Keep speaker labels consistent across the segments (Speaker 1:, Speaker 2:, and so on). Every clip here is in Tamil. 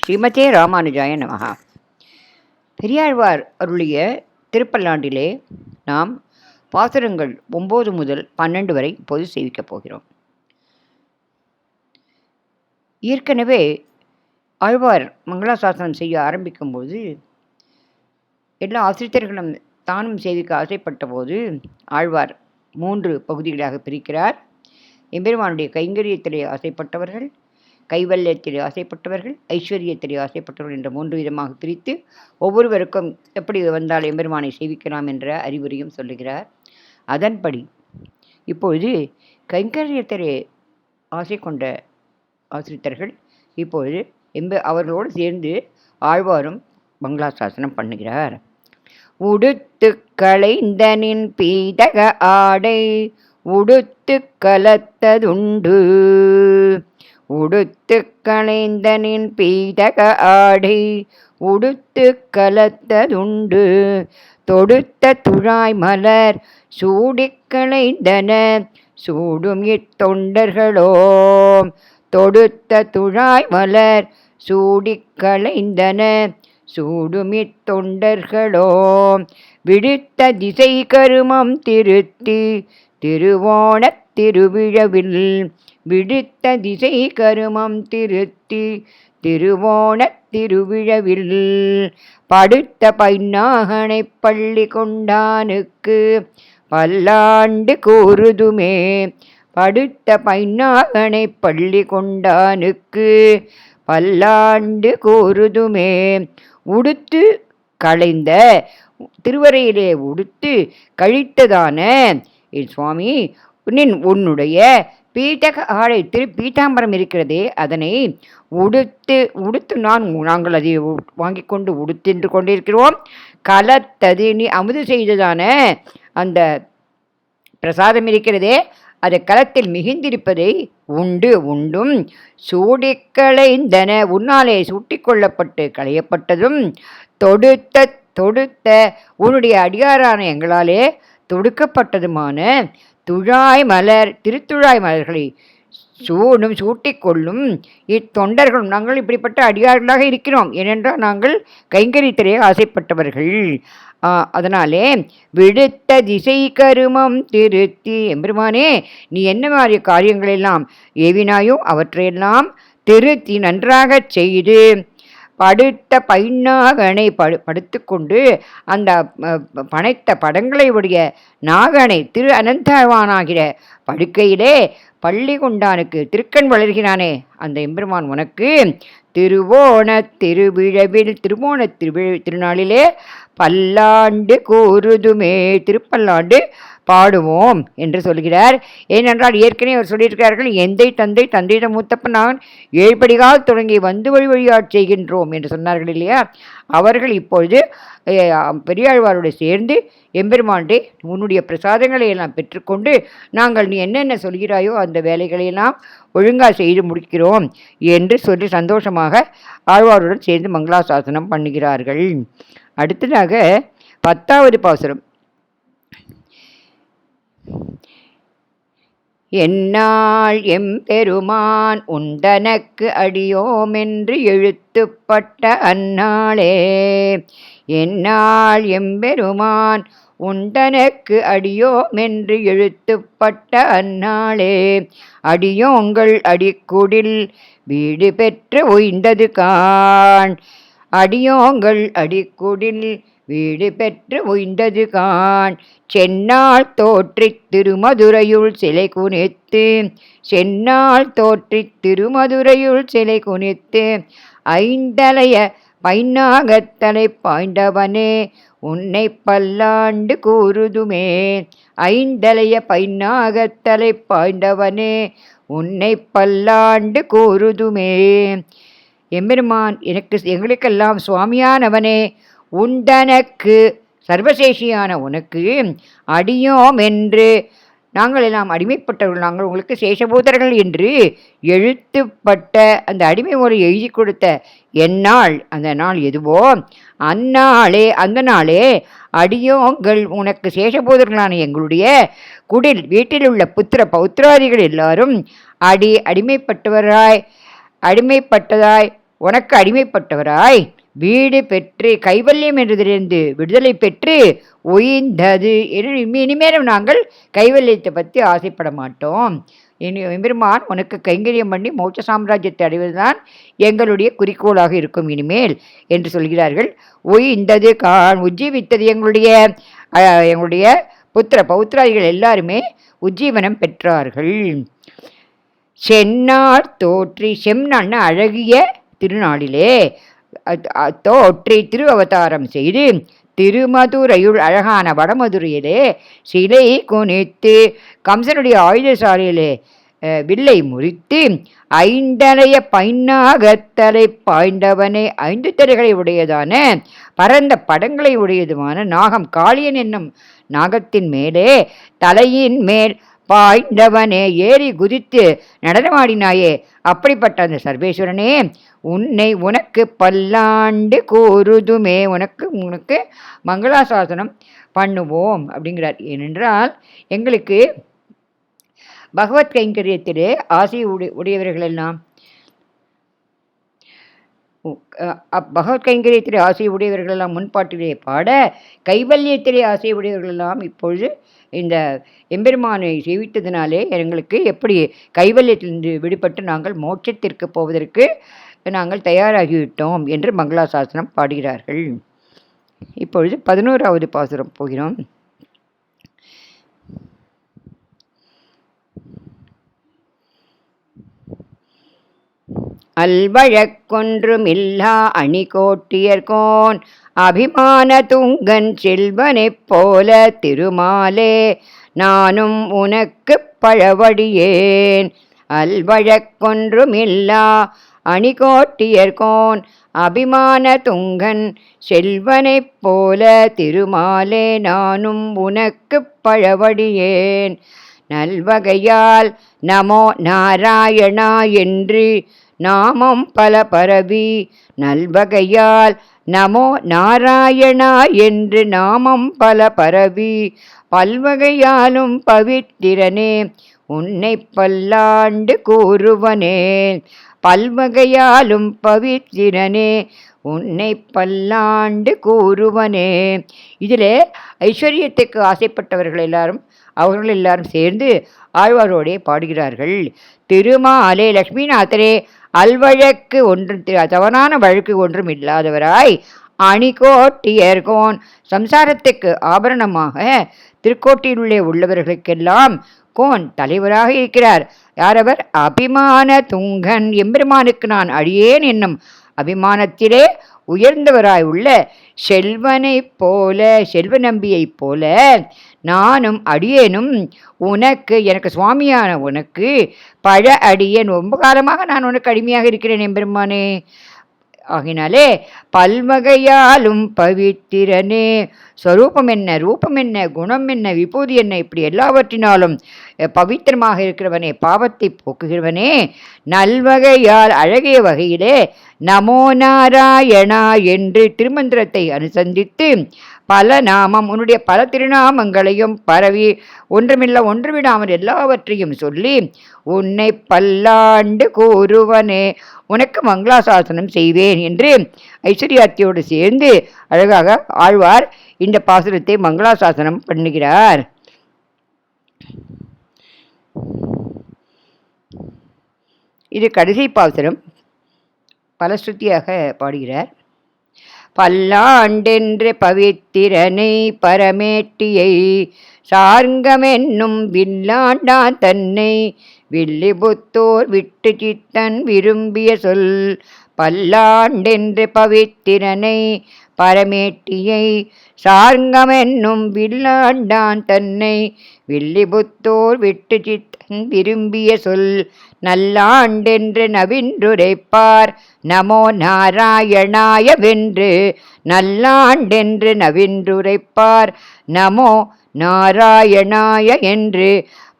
Speaker 1: ஸ்ரீமதே ராமானுஜாய நமஹா. பெரியாழ்வார் அருளிய திருப்பல்லாண்டிலே நாம் பாசுரங்கள் 9 முதல் 12 வரை இப்போது சேவிக்கப் போகிறோம். ஏற்கனவே ஆழ்வார் மங்களாசாசனம் செய்ய ஆரம்பிக்கும்போது எல்லா ஆசிரியர்களும் தானும் சேவிக்க ஆசைப்பட்ட போது ஆழ்வார் 3 பகுதிகளாக பிரிக்கிறார். எம்பெருமானுடைய கைங்கரியத்திலே ஆசைப்பட்டவர்கள், கைவல்யத்திலே ஆசைப்பட்டவர்கள், ஐஸ்வர்யத்திலே ஆசைப்பட்டவர்கள் என்ற 3 விதமாக பிரித்து ஒவ்வொருவருக்கும் எப்படி வந்தால் எம்பெருமானை சேவிக்கலாம் என்ற அறிவுரையும் சொல்லுகிறார். அதன்படி இப்பொழுது கைங்கரியத்திலே ஆசை கொண்ட ஆசிரியர்கள் இப்பொழுது அவர்களோடு சேர்ந்து ஆழ்வாரும் மங்களாசாசனம் பண்ணுகிறார். உடுத்து களைந்தனின் பீதக ஆடை உடுத்து கலத்ததுண்டு, உடுத்து களைந்தனின் பீதக ஆடை உடுத்து கலத்ததுண்டு, தொடுத்த துழாய் மலர் சூடிக் களைந்தன சூடும் இத்தொண்டர்களோ, தொடுத்த துழாய் மலர் சூடிக் களைந்தன சூடும் இத்தொண்டர்களோ, விடுத்த திசை கருமம் திருத்தி திருவோணத் திருவிழவில், விடுத்த திசை கருமம் திருத்தி திருவோணத் திருவிழவில், படுத்த பைன்னாகனை பள்ளி கொண்டானுக்கு பல்லாண்டு கூறுதுமே, படுத்த பைன்னாகனை பள்ளி கொண்டானுக்கு பல்லாண்டு கூறுதுமே. உடுத்து களைந்த திருவரையிலே உடுத்து கழித்ததான சுவாமி உன்னுடைய பீட்டக ஆடை பீட்டாம்பரம் இருக்கிறதே அதனை உடுத்து நாங்கள் அதை வாங்கி கொண்டு உடுத்தென்று கொண்டிருக்கிறோம். கலத்தது நீ அமுது செய்ததான அந்த பிரசாதம் இருக்கிறதே அது களத்தில் மிகுந்திருப்பதை உண்டும் சூடிக்களைந்தன உன்னாலே சூட்டிக்கொள்ளப்பட்டு களையப்பட்டதும், தொடுத்த உன்னுடைய அடியாரான எங்களாலே தொடுக்கப்பட்டதுமான துழாய் மலர் திருத்துழாய் மலர்களை சூட்டிக்கொள்ளும் இத்தொண்டர்களும் நாங்கள் இப்படிப்பட்ட அடியார்களாக இருக்கிறோம். ஏனென்றால் நாங்கள் கைங்கரியத்திலே ஆசைப்பட்டவர்கள். அதனாலே விடுத்த திசை கருமம் திருத்தி, எம்பெருமானே நீ என்ன மாதிரி காரியங்களெல்லாம் ஏவினாயோ அவற்றையெல்லாம் திருத்தி நன்றாக செய்து, படுத்த பைன்னாகனை படுத்து கொண்டு அந்த பனைத்த படங்களை உடைய நாகனை திரு அனந்தவானாகிற படுக்கையிலே பள்ளி கொண்டானுக்கு திருக்கண் வளர்கிறானே அந்த எம்பெருமான் உனக்கு திருவோண திருவிழவில் திருநாளிலே பல்லாண்டு கூறுதுமே திருப்பல்லாண்டு பாடுவோம் என்று சொல்கிறார். ஏனென்றால் ஏற்கனவே அவர் சொல்லியிருக்கிறார்கள், எந்தை தந்தை மூத்தப்பன் நான் 7 படிகால் தொடங்கி வந்து வழியாட் செய்கின்றோம் என்று சொன்னார்கள் இல்லையா. அவர்கள் இப்பொழுது பெரியாழ்வாரோடு சேர்ந்து எம்பெருமாண்டே உன்னுடைய பிரசாதங்களை எல்லாம் பெற்றுக்கொண்டு நாங்கள் நீ என்னென்ன சொல்கிறாயோ அந்த வேலைகளையெல்லாம் ஒழுங்காக செய்து முடிக்கிறோம் என்று சொல்லி சந்தோஷமாக ஆழ்வாருடன் சேர்ந்து மங்களாசாசனம் பண்ணுகிறார்கள். அடுத்ததாக 10வது பாசுரம். எந்நாள் எம்பெருமான் உண்டனக்கு அடியோமென்று எழுத்துப்பட்ட அந்நாளே, எந்நாள் எம்பெருமான் உண்டனக்கு அடியோமென்று எழுத்துப்பட்ட அந்நாளே, அடியோங்கள் அடிக்குடில் வீடு பெற்று உய்ந்தது காண், அடியோங்கள் அடிக்குடில் வீடு பெற்று உய்ந்தது காண், செந்நாள் தோற்றித் திருமதுரையுள் சிலை குனித்து, செந்நாள் தோற்றித் திருமதுரையுள் சிலை குனித்து, ஐந்தலைய பைன்னாகத்தலை பாய்ந்தவனே உன்னை பல்லாண்டு கூறுதுமே, ஐந்தலைய பைன்னாகத்தலை பாய்ந்தவனே உன்னை பல்லாண்டு கூறுதுமே. எம்பெருமான் எங்களுக்கெல்லாம் சுவாமியானவனே, உண்டனக்கு சர்வசேஷியான உனக்கு அடியோம் என்று நாங்கள் எல்லாம் அடிமைப்பட்டவர்கள், நாங்கள் உங்களுக்கு சேஷபூதர்கள் என்று எழுத்துப்பட்ட அந்த அடிமை முறை எழுதி கொடுத்த எந்நாள் அந்த நாள் எதுவோ அந்த நாளே அடியோங்கள் உனக்கு சேஷபூதர்களான எங்களுடைய குடில் வீட்டில் உள்ள பௌத்திராதிகள் எல்லாரும் அடிமைப்பட்டதாய் உனக்கு அடிமைப்பட்டவராய் வீடு பெற்று கைவல்யம் என்றதிலிருந்து விடுதலை பெற்று ஒய்ந்தது. இனிமேலும் நாங்கள் கைவல்யத்தை பற்றி ஆசைப்பட மாட்டோம். எம்பெருமான் உனக்கு கைங்கரியம் பண்ணி மோட்ச சாம்ராஜ்யத்தை அடைவதுதான் எங்களுடைய குறிக்கோளாக இருக்கும் இனிமேல் என்று சொல்கிறார்கள். ஒய்ந்தது உஜ்ஜீவித்தது. எங்களுடைய பௌத்திராதிகள் எல்லாருமே உஜ்ஜீவனம் பெற்றார்கள். செந்நாள் தோற்றி, செம்நாள்னா அழகிய திருநாளிலே தோற்றி திரு அவதாரம் செய்து திருமதுரையுள் அழகான வடமதுரையிலே சிலை குனித்து கம்சனுடைய ஆயுதசாலையிலே வில்லை முறித்து ஐந்தலைய பைன்னாகத்தலை பாய்ந்தவனே, 5 தலைகளை உடையதான பரந்த படங்களை உடையதுமான நாகம் காளியன் என்னும் நாகத்தின் மேலே தலையின் மேல் பாய்ந்தவனே, ஏறி குதித்து நடனமாடினாயே, அப்படிப்பட்ட அந்த சர்வேஸ்வரனே, உனக்கு பல்லாண்டு கூறுதுமே, உனக்கு மங்களாசாசனம் பண்ணுவோம் அப்படிங்கிறார். ஏனென்றால் எங்களுக்கு பகவத் கைங்கரியத்திலே ஆசை உடையவர்களெல்லாம் பகவத் கைங்கரியத்திலே ஆசை உடையவர்களெல்லாம் முன்பாட்டிலே பாட, கைவல்யத்திலே ஆசை உடையவர்களெல்லாம் இப்பொழுது இந்த எம்பெருமானை சேவித்ததினாலே எங்களுக்கு எப்படி கைவல்யத்திலிருந்து விடுபட்டு நாங்கள் மோட்சத்திற்கு போவதற்கு நாங்கள் தயாராகிவிட்டோம் என்று மங்களாசாசனம் பாடுகிறார்கள். இப்பொழுது 11வது பாசுரம் போகிறோம். அல்வழக்கொன்றுமில்லா அணிகோட்டியர்கோன் அபிமான துங்கன் செல்வனைப் போல திருமாலே நானும் உனக்கு பழவடியேன். அல்வழக்கொன்றுமில்லா அணிகோட்டியர்கோன் அபிமான துங்கன் செல்வனைப் போல திருமாலே நானும் உனக்கு பழவடியேன். நல்வகையால் நமோ நாராயணா என்று நாமம் பல பரவி, நல்வகையால் நமோ நாராயணா என்று நாமம் பல பரவி, பல்வகையாலும் பவித்திரனே உன்னை பல்லாண்டு கூறுவனே. பல்வகையாலும் பவித்திரனே உன்னை பல்லாண்டு கூறுவனே. இதில் ஐஸ்வர்யத்துக்கு ஆசைப்பட்டவர்கள் அவர்கள் சேர்ந்து ஆழ்வாரோடே பாடுகிறார்கள். திருமாலே லக்ஷ்மிநாதரே அல்வழக்கு ஒன்றும் தவறான வழக்கு ஒன்றும் இல்லாதவராய் அணிகோட்டியர்கோன் சம்சாரத்துக்கு ஆபரணமாக திருக்கோட்டிலுள்ளே உள்ளவர்களுக்கெல்லாம் கோன் தலைவராக இருக்கிறார். யாரவர்? அபிமான துங்கன், எம்பெருமானுக்கு நான் அடியேன் என்னும் அபிமானத்திலே உயர்ந்தவராய் உள்ள செல்வனை போல, செல்வ நம்பியைப் போல நானும் அடியேனும் உனக்கு, எனக்கு சுவாமியான உனக்கு பழ அடியேன், ரொம்ப காலமாக நான் உனக்கு அடிமையாக இருக்கிறேன் எம்பெருமானே. ஆகினாலே பல்வகையாலும் பவித்திரனே, ஸ்வரூபம் என்ன, ரூபம் என்ன, குணம் என்ன, விபூதி என்ன, இப்படி எல்லாவற்றினாலும் பவித்திரமாக இருக்கிறவனே, பாவத்தை போக்குகிறவனே, நல்வகையால் அழகிய வகையிலே நமோ நாராயணா என்று திருமந்திரத்தை அனுசந்தித்து பல நாமம், உன்னுடைய பல திருநாமங்களையும் பரவி ஒன்றுவிடாமல் எல்லாவற்றையும் சொல்லி உன்னை பல்லாண்டு கூறுவனே, உனக்கு மங்களாசாசனம் செய்வேன் என்று ஐஸ்வர்யாத்தியோடு சேர்ந்து அழகாக ஆழ்வார் இந்த பாசுரத்தை மங்களாசாசனம் பண்ணுகிறார். இது கடைசி பாசுரம். பலஸ்ருதியாக பாடுகிறார். பல்லாண்டென்று பவித்திரனை பரமேட்டியை சார்ங்கமென்னும் வில்லாண்டான் தன்னை வில்லிபுத்தோர் விட்டு சித்தன் விரும்பிய சொல். பல்லாண்டென்று பவித்திரனை பரமேட்டியை சார்ங்கமென்னும் வில்லாண்டான் தன்னை வில்லிபுத்தோர் விட்டு சித்தன் விரும்பிய சொல். நல்லாண்டென்று நவின்றுரைப்பார் நமோ நாராயணாய வென்று, நல்லாண்டென்று நவின்றுரைப்பார் நமோ நாராயணாய என்று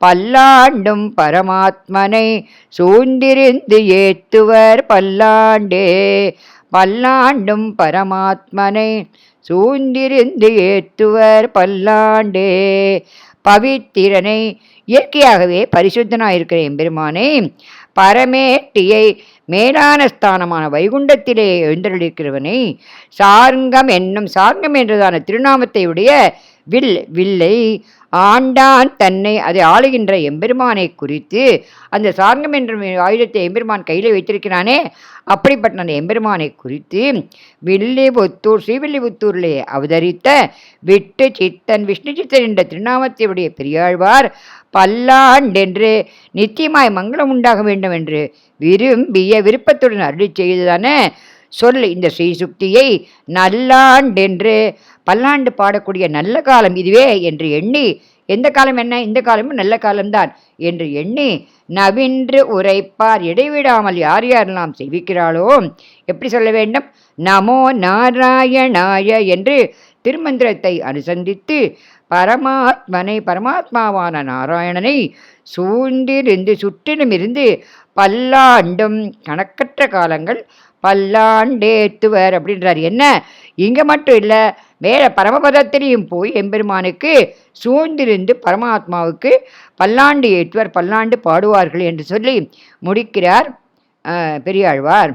Speaker 1: பல்லாண்டும் பரமாத்மனை சூழ்ந்திருந்து ஏத்துவர் பல்லாண்டே. பல்லாண்டும் பரமாத்மனை சூழ்ந்திருந்து ஏத்துவர் பல்லாண்டே. பவித்திரனை, இயற்கையாகவே பரிசுத்தனாயிருக்கிற எம்பெருமானை, பரமேட்டியை மேலான ஸ்தானமான வைகுண்டத்திலே எழுந்தருளிருக்கிறவனை சார்ங்கம் என்றதான திருநாமத்தை உடைய வில்லை ஆண்டான் தன்னை அதை ஆளுகின்ற எம்பெருமானை குறித்து, அந்த சார்ங்கம் என்ற ஆயுதத்தை எம்பெருமான் கையில் வைத்திருக்கிறானே, அப்படிப்பட்ட அந்த எம்பெருமானை குறித்து ஸ்ரீவில்லிபுத்தூரிலே அவதரித்த விட்டு சித்தன் விஷ்ணு சித்தன் என்ற திருநாமத்தையுடைய பெரியாழ்வார் பல்லாண்டென்று நித்தியமாய் மங்களம் உண்டாக வேண்டும் என்று விரும்பிய விருப்பத்துடன் அருளி செய்ததான சொல் இந்த ஸ்ரீசுக்தியை நல்லாண்டென்று பல்லாண்டு பாடக்கூடிய நல்ல காலம் இதுவே என்று எண்ணி, எந்த காலம் என்ன, இந்த காலமும் நல்ல காலம்தான் என்று எண்ணி நவின்று உரைப்பார். இடைவிடாமல் யார் யாரெல்லாம் செய்விக்கிறாளோ எப்படி சொல்ல வேண்டும், நமோ நாராயணாய என்று திருமந்திரத்தை அனுசந்தித்து பரமாத்மாவான நாராயணனை சுற்றிலும் இருந்து பல்லாண்டும் கணக்கற்ற காலங்கள் பல்லாண்டேத்துவர் அப்படின்றார். என்ன, இங்கே மட்டும் இல்லை, வேற பரமபதத்திலையும் போய் எம்பெருமானுக்கு சூழ்ந்திருந்து பரமாத்மாவுக்கு பல்லாண்டு ஏற்றுவர், பல்லாண்டு பாடுவார்கள் என்று சொல்லி முடிக்கிறார் பெரியாழ்வார்.